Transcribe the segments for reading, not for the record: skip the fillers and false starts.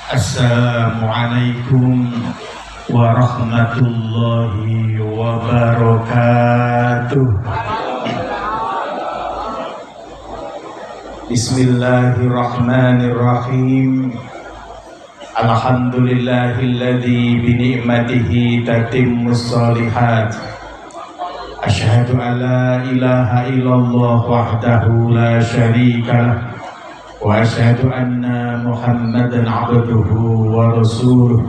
Assalamualaikum warahmatullahi wabarakatuh. Bismillahirrahmanirrahim. Alhamdulillahilladzi bini'matihi tatimmus shalihat. Asyhadu an la ilaha illallah wahdahu la syarikalah wa asyhadu anna Muhammadan abduhu wa rasuluh.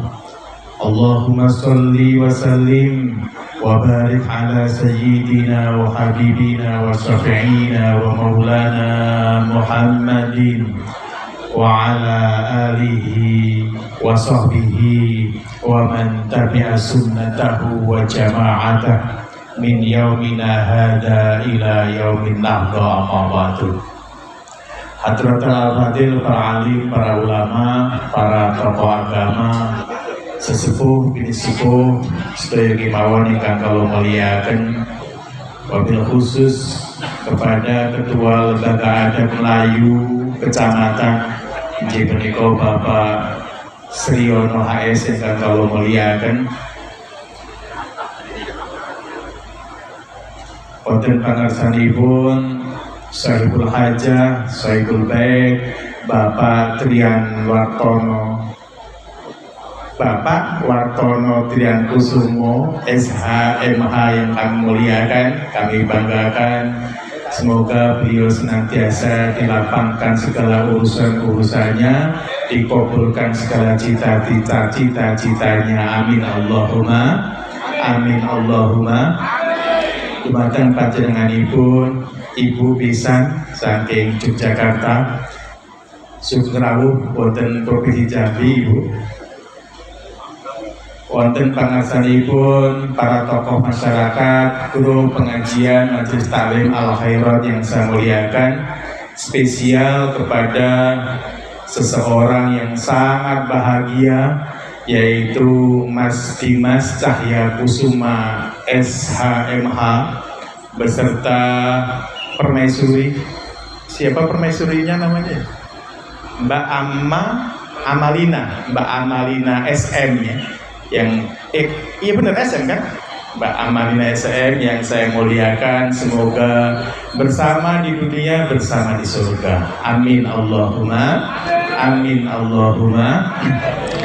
Allahumma salli wa sallim wa barik ala sayyidina wa habibina wa syafi'ina wa maulana Muhammadin wa ala alihi wa sahbihi wa man tabi'a sunnatahu wa jama'atah min yaumina hada ila yaumin nahda amma ba'du. Hadratul al-fadil, para alim, para ulama, para tokoh agama, sesepuh bini sepuh sedaya kemawon ingkang kula mulyakaken, wabil khusus kepada Ketua Lembaga Adat Melayu Kecamatan inggih punika Bapak Sriono HS ingkang kula mulyakaken. Wonten pangarsanipun Sahibul Hajah, Sahibul Baik, Bapak Trian Wartono, Bapak Wartono Trian Kusumo, SHMH yang kami muliakan, kami banggakan. Semoga beliau senantiasa dilapangkan segala urusan-urusannya, dikabulkan segala cita-citanya. Amin Allahumma, amin Allahumma. Dumateng panjenenganipun Ibu pisan saking Yogyakarta, sugeng rawuh wonten Provinsi Jambi, Ibu. Wonten pangarsanipun para tokoh masyarakat, guru pengajian Majelis Taklim Al Khairat yang saya muliakan, spesial kepada seseorang yang sangat bahagia, yaitu Mas Dimas Cahya Kusuma SHMH beserta permaisuri. Siapa permaisurinya namanya? Mbak Amalina, Mbak Amalina SM ya. Yang iya benar SM kan? Mbak Amalina SM yang saya muliakan, semoga bersama di dunia, bersama di surga. Amin Allahumma, amin Allahumma.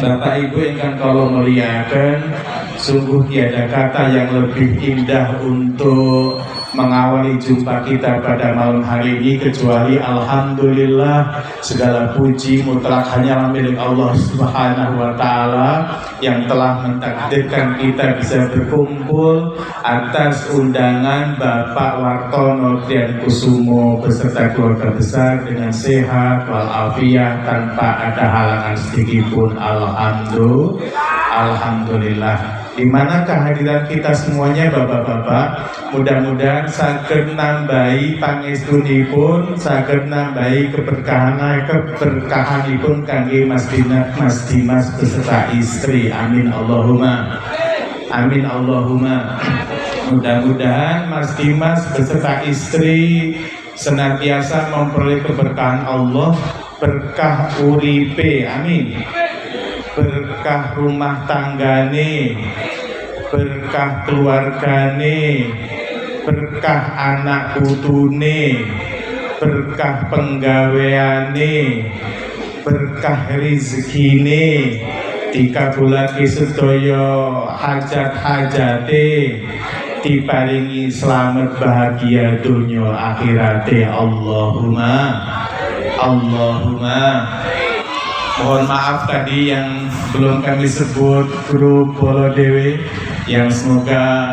Bapak Ibu ingkang kula muliakan, sungguh tiada kata yang lebih indah untuk mengawali jumpa kita pada malam hari ini kecuali alhamdulillah, segala puji mutlak hanyalah milik Allah Subhanahu wa taala yang telah mentakdirkan kita bisa berkumpul atas undangan Bapak Wartono Trian Kusumo beserta keluarga besar dengan sehat walafiat tanpa ada halangan sedikitpun. Alhamdulillah. Di mana kehadiran kita semuanya Bapak-bapak, mudah-mudahan saged nambahi pangestunipun, saged nambahi keberkahanipun kangge Mas Dimas beserta istri. Amin Allahumma, amin Allahumma. Mudah-mudahan Mas Dimas beserta istri senantiasa memperoleh keberkahan Allah, berkah uripe, amin, berkah rumah tanggane, berkah keluargane, berkah anak putune, berkah penggaweane, berkah rizkine, dikabulake sedaya hajat-hajate, diparingi selamat bahagia dunya akhirate. Allahumma, Allahumma. Mohon maaf tadi yang belum kami sebut grup Bolo Dewe yang semoga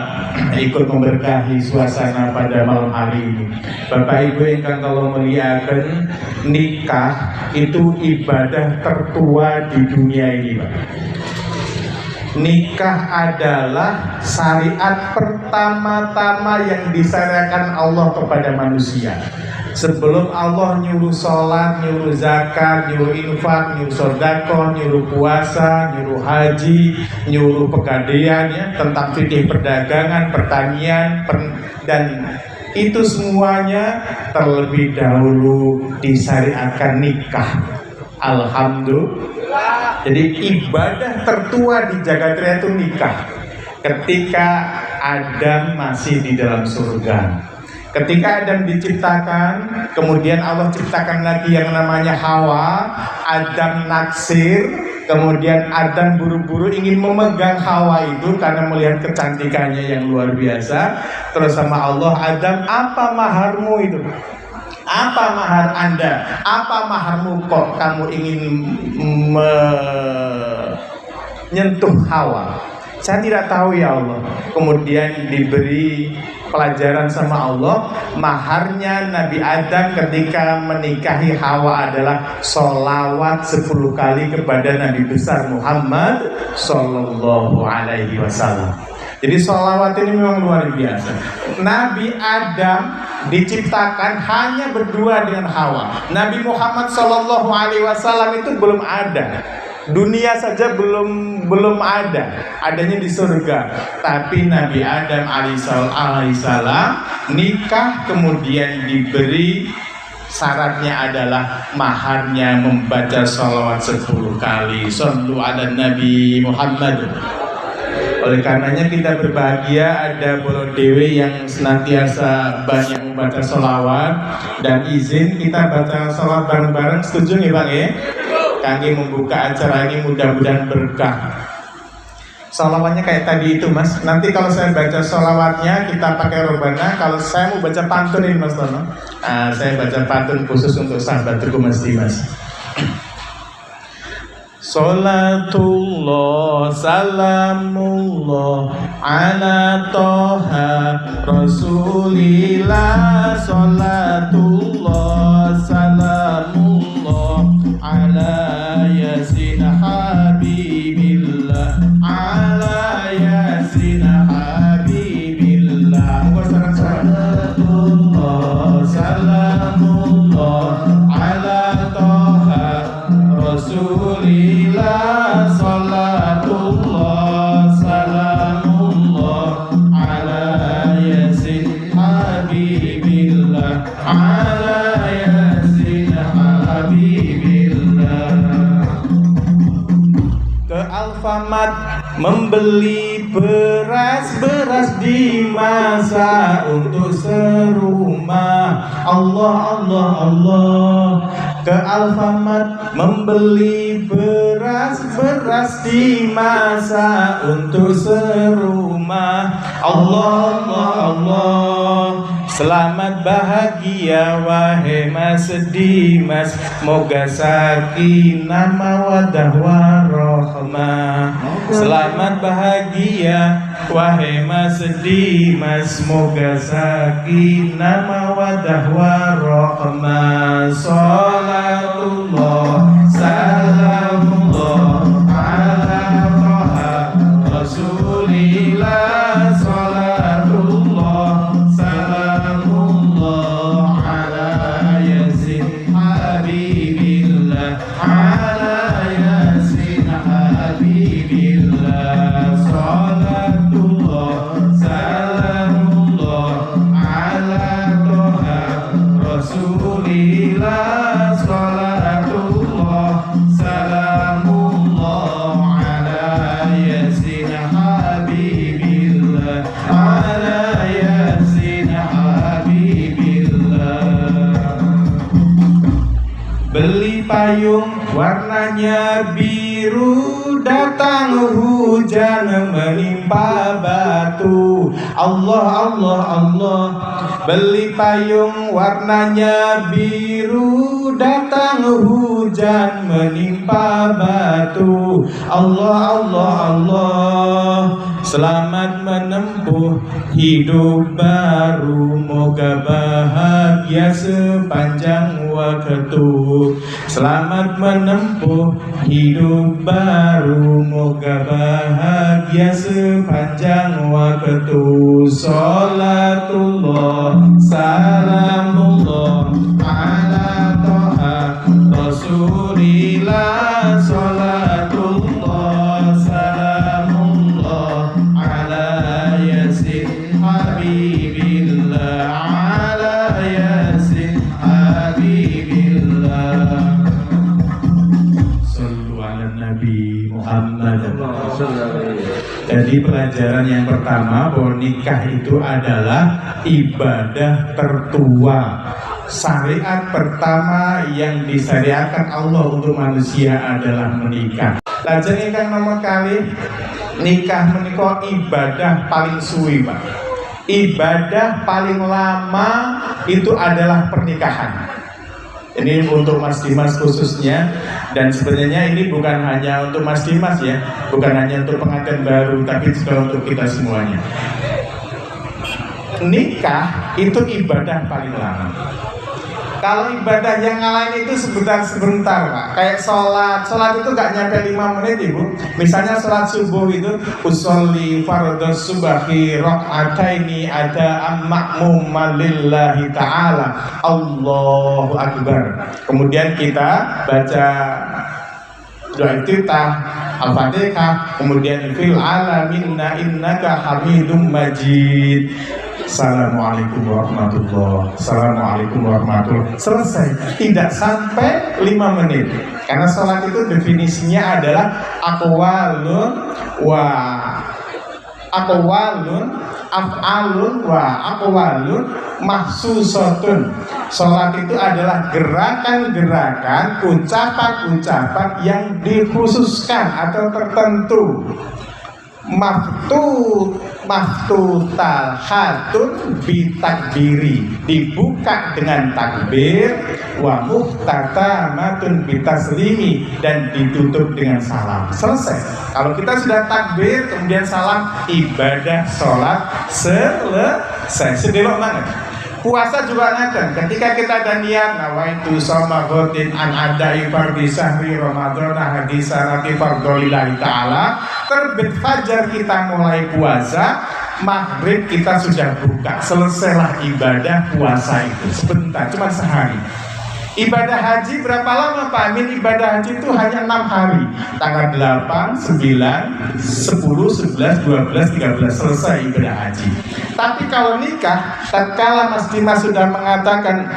ikut memberkahi suasana pada malam hari ini. Bapak Ibu ingkang kula muliakan, nikah itu ibadah tertua di dunia ini, Pak. Nikah adalah syariat pertama-tama yang disyariatkan Allah kepada manusia. Sebelum Allah nyuruh sholat, nyuruh zakat, nyuruh infak, nyuruh sedekah, nyuruh puasa, nyuruh haji, nyuruh pegadaian, ya, tentang fikih perdagangan, pertanian, dan itu semuanya terlebih dahulu disyariatkan nikah. Alhamdulillah. Jadi ibadah tertua di jagat raya itu nikah. Ketika Adam masih di dalam surga, ketika Adam diciptakan, kemudian Allah ciptakan lagi yang namanya Hawa. Adam naksir, kemudian Adam buru-buru ingin memegang Hawa itu karena melihat kecantikannya yang luar biasa. Terus sama Allah, Adam, apa maharmu itu? Apa mahar Anda? Apa maharmu kok kamu ingin menyentuh Hawa? Saya tidak tahu ya Allah. Kemudian diberi pelajaran sama Allah, maharnya Nabi Adam ketika menikahi Hawa adalah sholawat 10 kali kepada Nabi besar Muhammad Sallallahu Alaihi Wasallam. Jadi sholawat ini memang luar biasa. Nabi Adam diciptakan hanya berdua dengan Hawa. Nabi Muhammad Sallallahu Alaihi Wasallam itu belum ada. Dunia saja belum ada, adanya di surga. Tapi Nabi Adam alaihissalam nikah, kemudian diberi syaratnya adalah maharnya membaca sholawat 10 kali. Shollu ala Nabi Muhammad. Oleh karenanya kita berbahagia ada Bolo Dewi yang senantiasa banyak membaca sholawat, dan izin kita baca sholawat bareng-bareng. Setuju nih Bang ya? Kami membuka acara ini mudah-mudahan berkah. Sholawatnya kayak tadi itu Mas. Nanti kalau saya baca sholawatnya kita pakai robana. Kalau saya mau baca pantun ini Mas Tono, saya baca pantun khusus untuk sahabat Teguh Mas Dimas. Salatullah salamullah ala toha rasulillah. Salatullah salamullah ala yasin habibillah. Ala yasin habibillah. Salatullah salamullah ala toha rasulillah. Salatullah salamullah ala yasin habibillah. Ala yasin habibillah. Ke Alfamart membeli beras di masa untuk serumah. Allah Allah Allah. Ke Alfamart membeli beras di masa untuk serumah. Allah Allah Allah. Selamat bahagia wahai Mas Dimas, moga sakinah mawaddah warahmah. Selamat bahagia wahai Mas Dimas, moga sakinah mawaddah warahmah. Salatullah salamullah ala toha rasulillah. Salatullah salamullah ala yasin habibillah. Ala yasin habibillah. Salatullah salamullah ala toha rasulillah. Salatullah salamullah ala yasin habibillah. Ala yasin habibillah. Beli payung warnanya biru, datang hujan menimpa batu. Allah Allah Allah. Beli payung warnanya biru, datang hujan menimpa batu. Allah Allah Allah. Selamat menempuh hidup baru, moga bahagia sepanjang waktu. Selamat menempuh hidup baru, moga bahagia sepanjang waktu. Salatullah salamullah ala toha rasulillah. Salatullah salamullah ala yasin habibillah. Ala yasin habibillah. Nabi Muhammad. Jadi pelajaran yang pertama bahwa nikah itu adalah ibadah tertua. Syariat pertama yang disyariatkan Allah untuk manusia adalah menikah. Lajeng ingkang nomor kali nikah menika ibadah paling suwi, Pak. Ibadah paling lama itu adalah pernikahan. Ini untuk Mas Dimas khususnya, dan sebenarnya ini bukan hanya untuk Mas Dimas ya, bukan hanya untuk pengantin baru, tapi juga untuk kita semuanya. Nikah itu ibadah paling lama. Kalau ibadah yang lain itu sebentar Pak. Kayak sholat itu gak nyampe 5 menit Ibu. Misalnya sholat subuh itu usolli fardhu subhi rak'ataini ada ma'muman lillahi ta'ala Allahu Akbar. Kemudian kita baca doa iftitah Al-Fatihah, kemudian fil alamin innaka hamidum majid. Assalamualaikum warahmatullahi. Assalamualaikum warahmatullahi. Selesai. Tidak sampai 5 menit. Karena sholat itu definisinya adalah af'alun wa aqwalun mahsusatun. Sholat itu adalah gerakan-gerakan, ucapan-ucapan yang dikhususkan atau tertentu. Maftutatun bitakbiri, dibuka dengan takbir, wa muhtatamatun bitaslimi, dan ditutup dengan salam. Selesai. Kalau kita sudah takbir kemudian salam, ibadah sholat selesai. Sedelok banget. Puasa juga ngaten. Ketika kita ada niat nawaitu shoma ghadin an adai fardhi syahri Ramadan hadisarati fardholillahi ta'ala, terbit fajar kita mulai puasa, maghrib kita sudah buka, selesailah ibadah puasa itu. Sebentar, cuma sehari. Ibadah haji berapa lama Pak Amin? Ibadah haji itu hanya 6 hari. Tanggal 8, 9, 10, 11, 12, 13 selesai ibadah haji. Tapi kalau nikah, tatkala Mas Dimas sudah mengatakan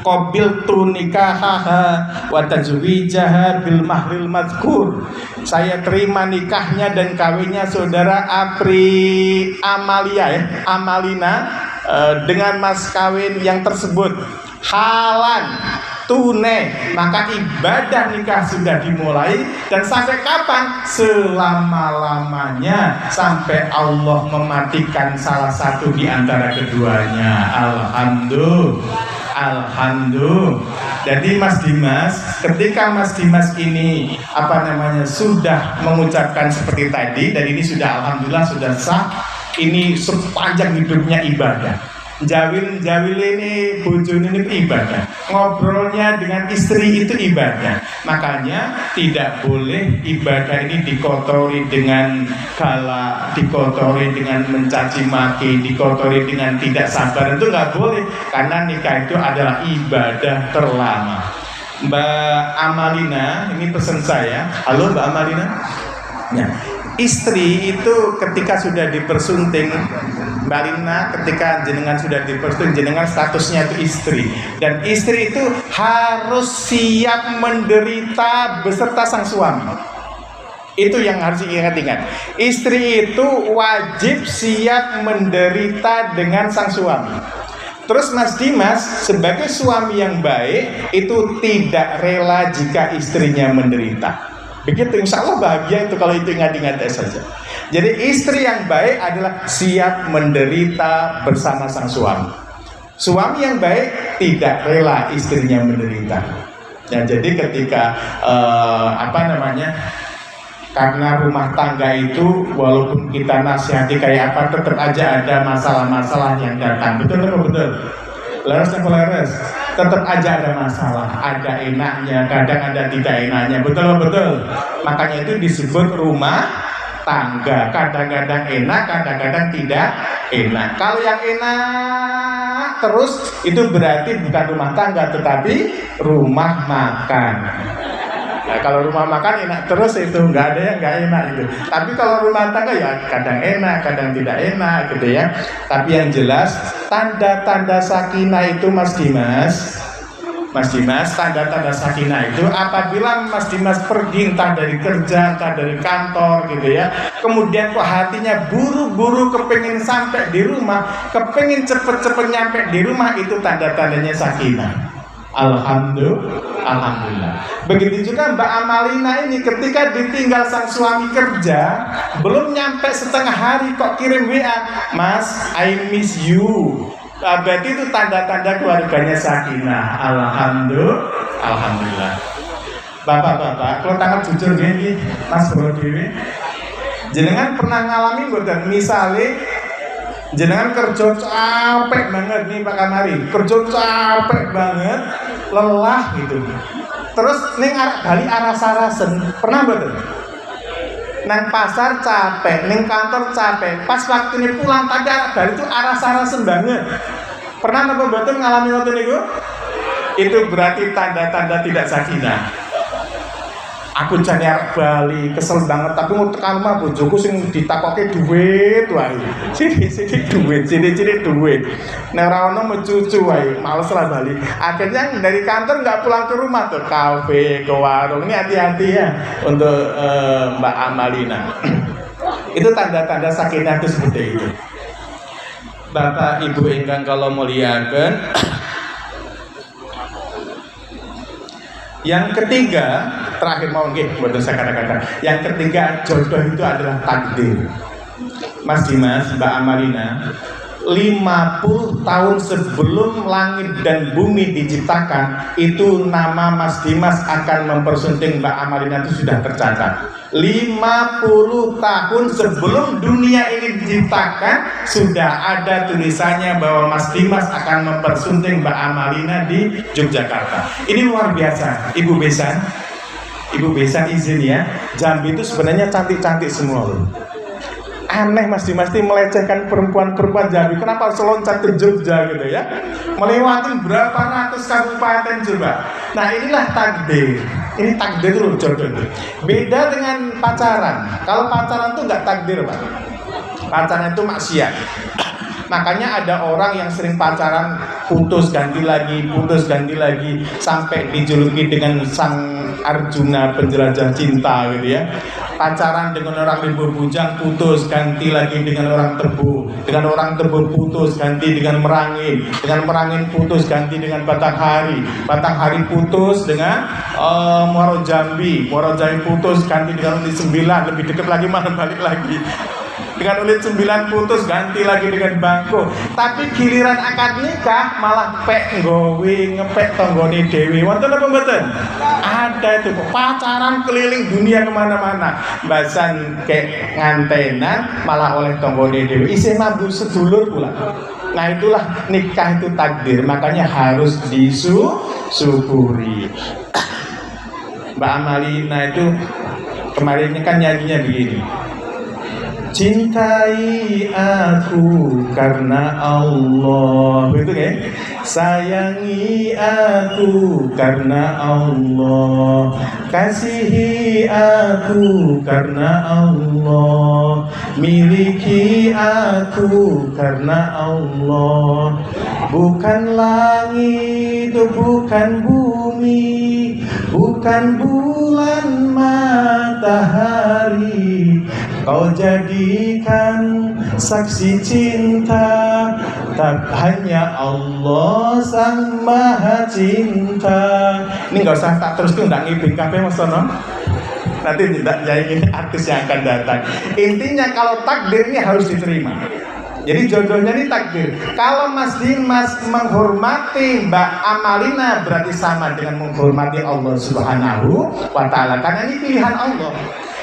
qabiltu nikahaha wa tajwijaha bil mahril madhkur, saya terima nikahnya dan kawinnya saudara Amalina dengan mas kawin yang tersebut halan tunai, maka ibadah nikah sudah dimulai. Dan sampai kapan? Selama-lamanya, sampai Allah mematikan salah satu di antara keduanya. Alhamdulillah. Jadi Mas Dimas, ketika Mas Dimas ini sudah mengucapkan seperti tadi, dan ini sudah alhamdulillah sudah sah, ini sepanjang hidupnya ibadah. Jawil ini bojone ini ibadah, ngobrolnya dengan istri itu ibadah. Makanya tidak boleh ibadah ini dikotori dengan galak, dikotori dengan mencaci maki, dikotori dengan tidak sabar. Itu nggak boleh, karena nikah itu adalah ibadah terlama. Mbak Amalina, ini pesan saya. Halo Mbak Amalina. Ya. Istri itu ketika sudah dipersunting, Mbak Lina, ketika jenengan sudah dipersunting, jenengan statusnya itu istri. Dan istri itu harus siap menderita beserta sang suami. Itu yang harus diingat-ingat. Istri itu wajib siap menderita dengan sang suami. Terus Mas Dimas sebagai suami yang baik itu tidak rela jika istrinya menderita. Begitu, insya Allah bahagia itu kalau itu ingat-ingat saja. Jadi istri yang baik adalah siap menderita bersama sang suami. Suami yang baik tidak rela istrinya menderita. Ya, jadi ketika karena rumah tangga itu walaupun kita nasihati kayak apa, tetap aja ada masalah-masalah yang datang. Betul atau betul? Leres atau leres? Tetap aja ada masalah, ada enaknya, kadang ada tidak enaknya. Betul. Makanya itu disebut rumah tangga. Kadang-kadang enak, kadang-kadang tidak enak. Kalau yang enak terus itu berarti bukan rumah tangga, tetapi rumah makan. Nah, kalau rumah makan enak terus itu nggak ada yang nggak enak itu. Tapi kalau rumah tangga ya kadang enak, kadang tidak enak gitu ya. Tapi yang jelas tanda-tanda sakinah itu Mas Dimas Mas Dimas, tanda-tanda sakinah itu apabila Mas Dimas pergi entah dari kerja, entah dari kantor gitu ya, kemudian kok hatinya buru-buru kepengin sampai di rumah, kepengin cepet-cepet nyampe di rumah, itu tanda-tandanya sakinah. Alhamdulillah. Begitu juga Mbak Amalina ini ketika ditinggal sang suami kerja, belum nyampe setengah hari kok kirim WA, Mas, I miss you. Berarti itu tanda-tanda keluarganya sakinah. Alhamdulillah. Bapak-bapak, kalau tangan jujur gini, Mas Bro Dewi, jenengan pernah ngalami mboten misale jenengan kerja capek banget nih Pak Kamari, kerja capek banget, lelah gitu. Terus ning bali aras-arasen, pernah mboten? Nang pasar capek, neng kantor capek, pas waktu ini pulang tadi balik itu aras-arasen banget. Pernah napa mboten ngalami ngoten niku? Itu berarti tanda-tanda tidak sakinah. Aku jane arep bali, kesel banget tapi mau tekan rumah bojoku sing ditakoke duit wae. Sithik duit, sithik duit. Nek ora ono mecucu wae, males lah bali. Akhirnya dari kantor nggak pulang ke rumah tuh, kafe, ke warung. Ini hati-hati ya untuk Mbak Amalina. Itu tanda-tanda sakinah itu seperti itu. Bapak Ibu ingkang kalau muliakan, yang ketiga, terakhir mau nggih, buat saya kata-kata. Yang ketiga, jodoh itu adalah takdir. Mas Dimas, Mbak Amalina, 50 tahun sebelum langit dan bumi diciptakan, itu nama Mas Dimas akan mempersunting Mbak Amalina itu sudah tercatat. 50 tahun sebelum dunia ini diciptakan, sudah ada tulisannya bahwa Mas Dimas akan mempersunting Mbak Amalina di Yogyakarta. Ini luar biasa. Ibu Besan izin ya, Jambi itu sebenarnya cantik-cantik semua loh. Aneh Mas Dimas melecehkan perempuan-perempuan Jambi. Kenapa harus loncat ke Jogja gitu ya? Melewati berapa ratus kabupaten coba. Nah inilah takdir. Ini takdir loh jodoh. Beda dengan pacaran. Kalau pacaran tuh nggak takdir Pak. Pacaran itu maksiat. Makanya ada orang yang sering pacaran putus ganti lagi sampai dijuluki dengan sang Arjuna penjelajah cinta gitu ya. Pacaran dengan orang libur bujang putus ganti lagi dengan orang tebu, dengan orang tebu putus ganti dengan merangin putus ganti dengan batang hari putus dengan Muaro Jambi putus ganti dengan Unit 9, lebih dekat lagi mana balik lagi. Dengan Unit 9 putus ganti lagi dengan Bangko. Tapi giliran akad nikah malah ngepek tonggone dewi. Wonten apa mboten? Ada itu pacaran keliling dunia kemana-mana. Basan kayak ngantenan malah oleh tonggone dewi. Isih mambu sedulur pula. Nah itulah nikah itu takdir. Makanya harus disyukuri. Mbak Amalina itu kemarin kan nyanyinya begini. Cintai aku karena Allah, begitu kan? Sayangi aku karena Allah, kasihi aku karena Allah, miliki aku karena Allah. Bukan langit, bukan bumi, bukan bulan matahari, kau jadikan saksi cinta, tak hanya Allah sang maha cinta. Ini nggak usah tak terus tuh nggak ngibing kafe Mas Tono. Nanti tidak jadi ini artis yang akan datang. Intinya kalau takdir ini harus diterima. Jadi jodohnya ini takdir. Kalau Mas Dimas menghormati Mbak Amalina berarti sama dengan menghormati Allah Subhanahu wa Ta'ala, karena ini pilihan Allah.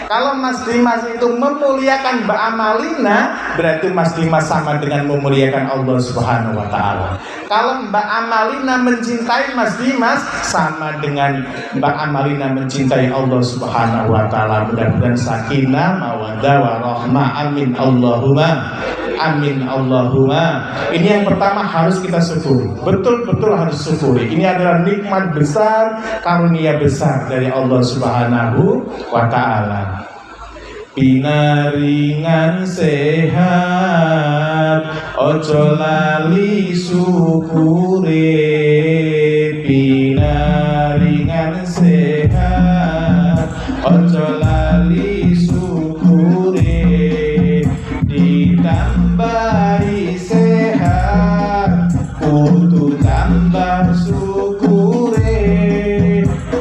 Kalau Mas Dimas itu memuliakan Mbak Amalina, berarti Mas Dimas sama dengan memuliakan Allah Subhanahu wa Ta'ala. Kalau Mbak Amalina mencintai Mas Dimas, sama dengan Mbak Amalina mencintai Allah Subhanahu wa Ta'ala. Mudah-mudahan sakinah, mawaddah, warahmah. Amin Allahumma. Amin Allahumma. Ini yang pertama harus kita syukuri. Betul-betul harus syukuri. Ini adalah nikmat besar, karunia besar dari Allah Subhanahu wa Ta'ala. Pinaringan sehat, ojo lali syukure. pinaringan sehat, ojo lali syukure, ditambahi sehat, kudu tambah syukure,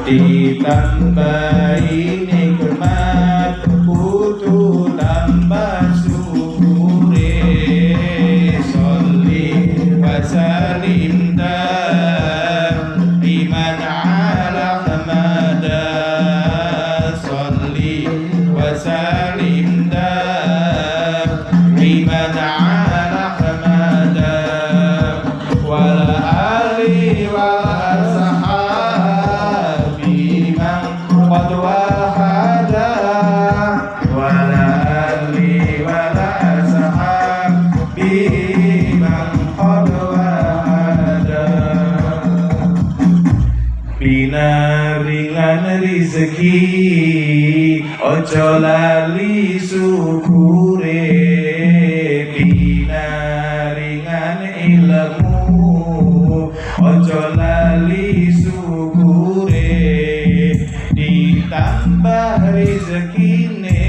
ditambahi nikmat, kudu tambah syukure. Sholli wa sallim daiman ala Ahmada, sholli wa sallim daiman ala Ahmada, wal ali wal sahabi man qad wahada, wal ali wal sahabi man qad wahada. Pinaringan rezeki, ojo lali syukure, pinaringan ilmu, ojo lali syukure, ditambah rezekine,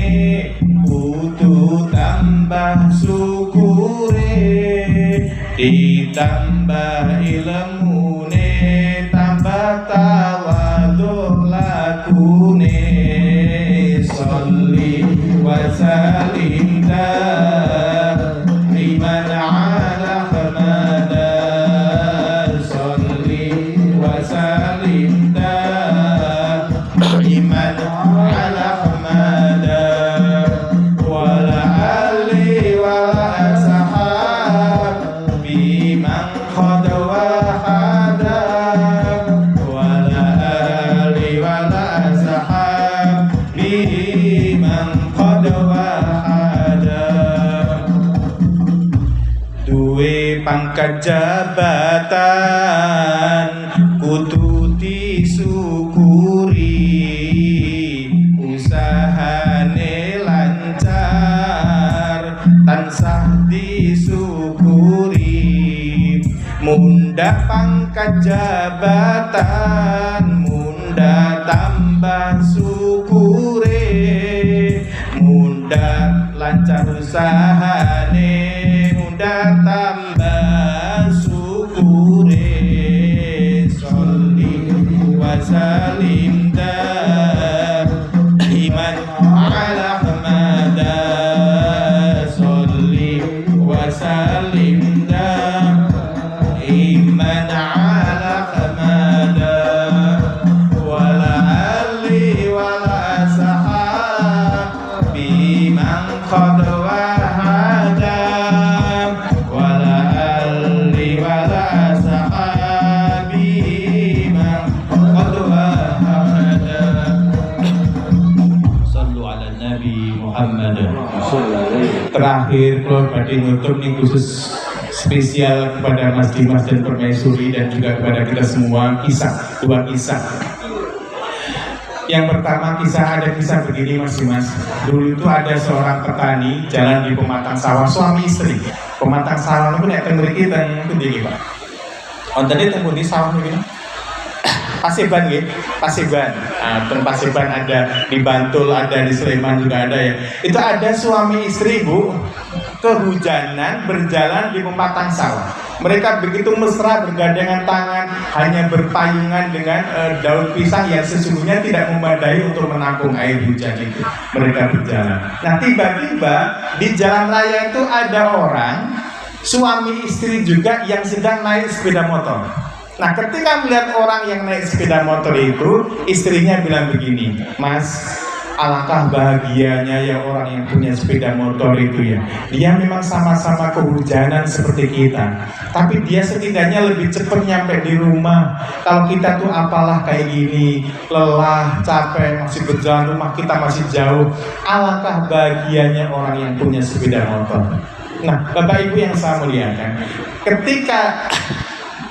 kudu tambah syukure, ditambah ilmune, tambah tawadhu lakune. Sholli wa sallim daiman ala Ahmada, sholli wa sallim daiman ala Ahmada, wal ali wal sahabi man qad wahada, wal ali wal sahabi man qad wahada. Duwe pangkat jabatan, kudu disyukuri, usahane lancar, tansah disyukuri. Munda pangkat jabatan, munda tambah syukure, munda lancar usahane, munda tambah syukure. Sholli wa sallim daiman ala Ahmada, sholli wa sallim daiman ala Ahmada, wal ali wal sahabi man qad wahada, wal ali wal sahabi man qad wahada. Sallu ala Nabi Muhammad. Terakhir kalau badhe nutup nih khusus spesial kepada Mas Dimas dan Permaisuri dan juga kepada kita semua, dua kisah. Yang pertama ada kisah begini Mas Dimas. Dulu itu ada seorang petani jalan di pematang sawah, suami istri. Pematang sawah itu nek teng mriki teng pundi Pak? Wonten teng pundi sawah niki? Paseban nggih, Paseban. Teng Paseban ada, di Bantul ada, di Sleman juga ada ya. Itu ada suami istri Bu, kehujanan berjalan di pematang sawah. Mereka begitu mesra bergandengan tangan, hanya berpayungan dengan daun pisang yang sesungguhnya tidak memadai untuk menampung air hujan itu. Mereka berjalan. Nah tiba-tiba di jalan raya itu ada orang, suami istri juga yang sedang naik sepeda motor. Nah ketika melihat orang yang naik sepeda motor itu, istrinya bilang begini, Mas, alangkah bahagianya ya orang yang punya sepeda motor itu ya. Dia memang sama-sama kehujanan seperti kita, tapi dia setidaknya lebih cepat nyampe di rumah. Kalau kita tuh apalah kayak gini, lelah, capek, masih berjalan, rumah kita masih jauh. Alangkah bahagianya orang yang punya sepeda motor. Nah Bapak Ibu yang saya muliakan, ketika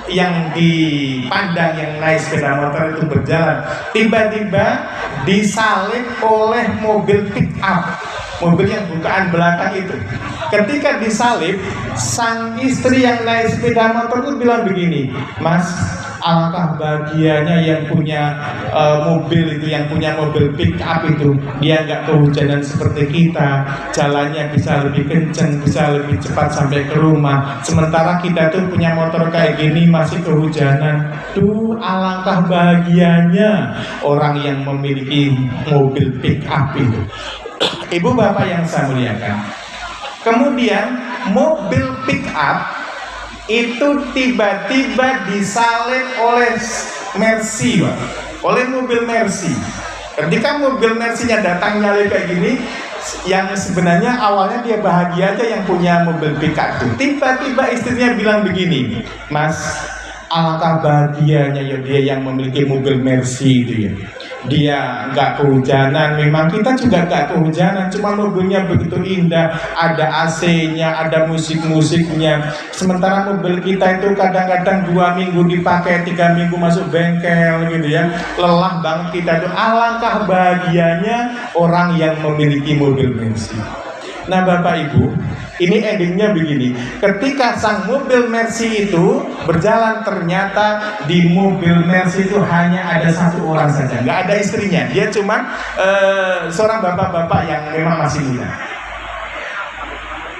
yang dipandang yang naik sepeda motor itu berjalan, tiba-tiba disalip oleh mobil pick up, mobil yang bukaan belakang itu. Ketika disalip, sang istri yang naik sepeda motor itu bilang begini, Mas, Alangkah bahagianya yang punya mobil itu, yang punya mobil pick up itu. Dia nggak kehujanan seperti kita, jalannya bisa lebih kenceng, bisa lebih cepat sampai ke rumah. Sementara kita tuh punya motor kayak gini masih kehujanan. Tuh alangkah bahagianya orang yang memiliki mobil pick up itu. Ibu bapak yang saya muliakan, kemudian mobil pick up itu tiba-tiba disalib oleh Mercy, Pak. Oleh mobil Mercy. Ketika mobil Mercy-nya datang nyalip kayak gini, yang sebenarnya awalnya dia bahagia aja yang punya mobil pickup itu. Tiba-tiba istrinya bilang begini, Mas, alangkah bahagianya ya dia yang memiliki mobil Mercy itu ya. Dia nggak kehujanan, memang kita juga nggak kehujanan, cuma mobilnya begitu indah, ada AC-nya, ada musik-musiknya. Sementara mobil kita itu kadang-kadang 2 minggu dipakai, 3 minggu masuk bengkel gitu ya, lelah banget kita itu. Alangkah bahagianya orang yang memiliki mobil Mercy. Nah Bapak Ibu, ini endingnya begini. Ketika sang mobil Mercy itu berjalan, ternyata di mobil Mercy itu hanya ada 1 orang saja, nggak ada istrinya. Dia cuma seorang bapak-bapak yang memang masih muda.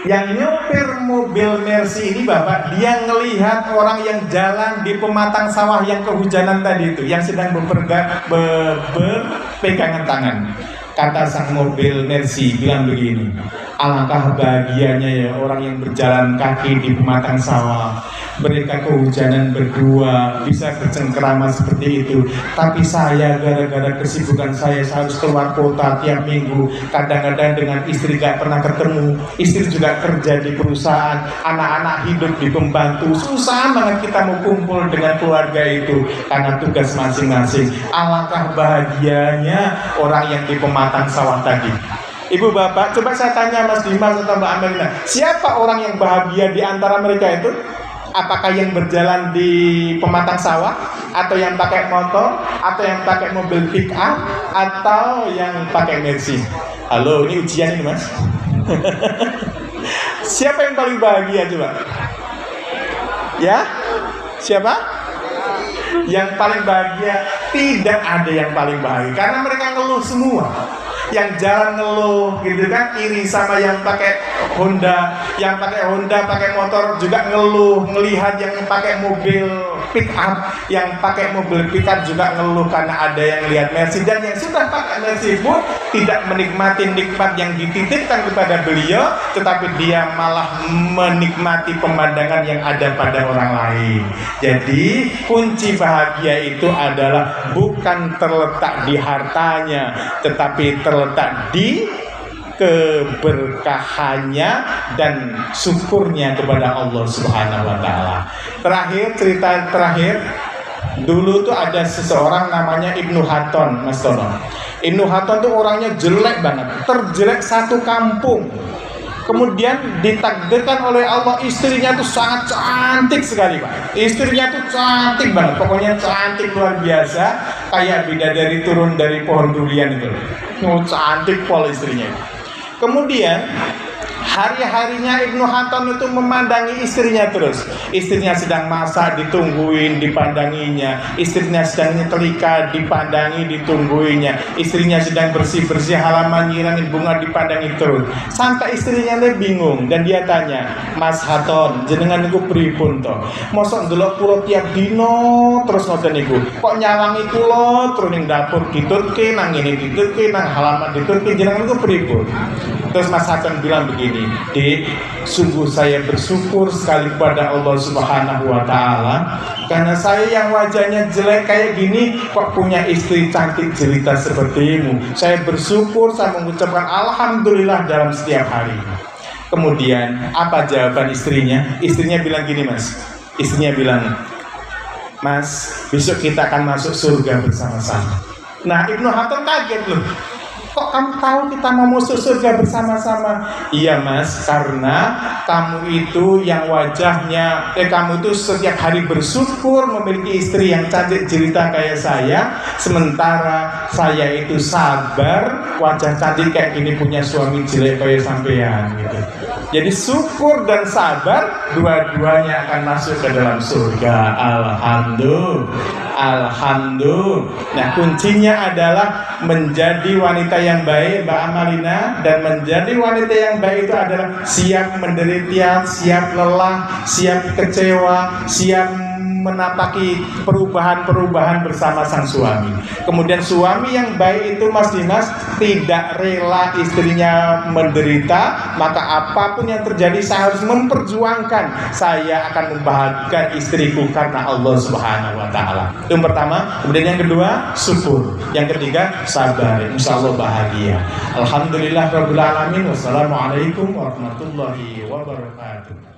Yang nyopir mobil Mercy ini Bapak, dia ngelihat orang yang jalan di pematang sawah yang kehujanan tadi itu, yang sedang berpegangan tangan. Kata sang mobil Mercy bilang begini, alangkah bahagianya ya orang yang berjalan kaki di pematang sawah. Mereka kehujanan berdua, bisa bercengkerama seperti itu. Tapi saya gara-gara kesibukan saya harus keluar kota tiap minggu. Kadang-kadang dengan istri gak pernah ketemu. Istri juga kerja di perusahaan, anak-anak hidup di pembantu. Susah banget kita mau kumpul dengan keluarga itu karena tugas masing-masing. Alangkah bahagianya orang yang di pematang sawah tadi. Ibu bapak, coba saya tanya Mas Dimas atau Mbak Amelina, siapa orang yang bahagia di antara mereka itu? Apakah yang berjalan di pematang sawah, atau yang pakai motor, atau yang pakai mobil pick up, atau yang pakai Mercy? Halo, ini ujian ini Mas. Siapa yang paling bahagia coba? Ya? Siapa? Yang paling bahagia? Tidak ada yang paling bahagia, karena mereka ngeluh semua. Yang jalan ngeluh gitu kan, iri sama yang pakai Honda, yang pakai Honda pakai motor juga ngeluh, ngelihat yang pakai mobil pick up, yang pakai mobil pick up juga ngeluh karena ada yang lihat Mercy. Dan yang sudah pakai Mercy pun tidak menikmati nikmat yang dititipkan kepada beliau, tetapi dia malah menikmati pemandangan yang ada pada orang lain. Jadi kunci bahagia itu adalah bukan terletak di hartanya, tetapi terletak di keberkahannya dan syukurnya kepada Allah Subhanahu wa Ta'ala. Cerita terakhir, dulu tuh ada seseorang namanya Ibnu Hatton, Mas Tono. Ibnu Hatton tuh orangnya jelek banget, terjelek satu kampung. Kemudian ditakdirkan oleh Allah, istrinya tuh sangat cantik sekali Pak. Istrinya tuh cantik banget, pokoknya cantik luar biasa, kayak bidadari turun dari pohon durian itu. Cantik pol istrinya. Kemudian hari-harinya Ibnu Hatton itu memandangi istrinya terus. Istrinya sedang masak, ditungguin, dipandanginya. Istrinya sedang nyetrika, dipandangi, ditungguinya. Istrinya sedang bersih-bersih halaman, nyiramin bunga, dipandangi terus. Sampai istrinya bingung dan dia tanya, Mas Hatton, jenengan niku pripun to? Mosok ndelok kula tiap dino terus ngoten niku. Kok nyawangi kula terus ning dapur ditutke, nang ngene ditutke, nang halaman ditutke, jenengan niku pripun? Terus Mas Hatton bilang begini, Dek, sungguh saya bersyukur sekali kepada Allah Subhanahu wa Ta'ala, karena saya yang wajahnya jelek kayak gini kok punya istri cantik jelita sepertimu. Saya bersyukur, saya mengucapkan Alhamdulillah dalam setiap hari. Kemudian apa jawaban istrinya? Istrinya bilang gini Mas, istrinya bilang, Mas, besok kita akan masuk surga bersama-sama. Nah Ibnu Hatton kaget loh, kok kamu tahu kita mau masuk surga bersama-sama? Iya mas, karena kamu itu yang wajahnya, kamu itu setiap hari bersyukur memiliki istri yang cantik jelita kayak saya, sementara saya itu sabar, wajah cantik kayak gini punya suami jelek kayak sampean gitu. Jadi syukur dan sabar dua-duanya akan masuk ke dalam surga. Alhamdulillah. Nah kuncinya adalah menjadi wanita yang baik, Mbak Amalina. Dan menjadi wanita yang baik itu adalah siap menderita, siap lelah, siap kecewa, siap menapaki perubahan-perubahan bersama sang suami. Kemudian suami yang baik itu Mas Dimas tidak rela istrinya menderita, maka apapun yang terjadi saya harus memperjuangkan. Saya akan membahagiakan istriku karena Allah Subhanahu wa taala. Itu yang pertama. Kemudian yang kedua, syukur. Yang ketiga, sabar. Insyaallah bahagia. Alhamdulillah rabbil alamin. Wassalamualaikum warahmatullahi wabarakatuh.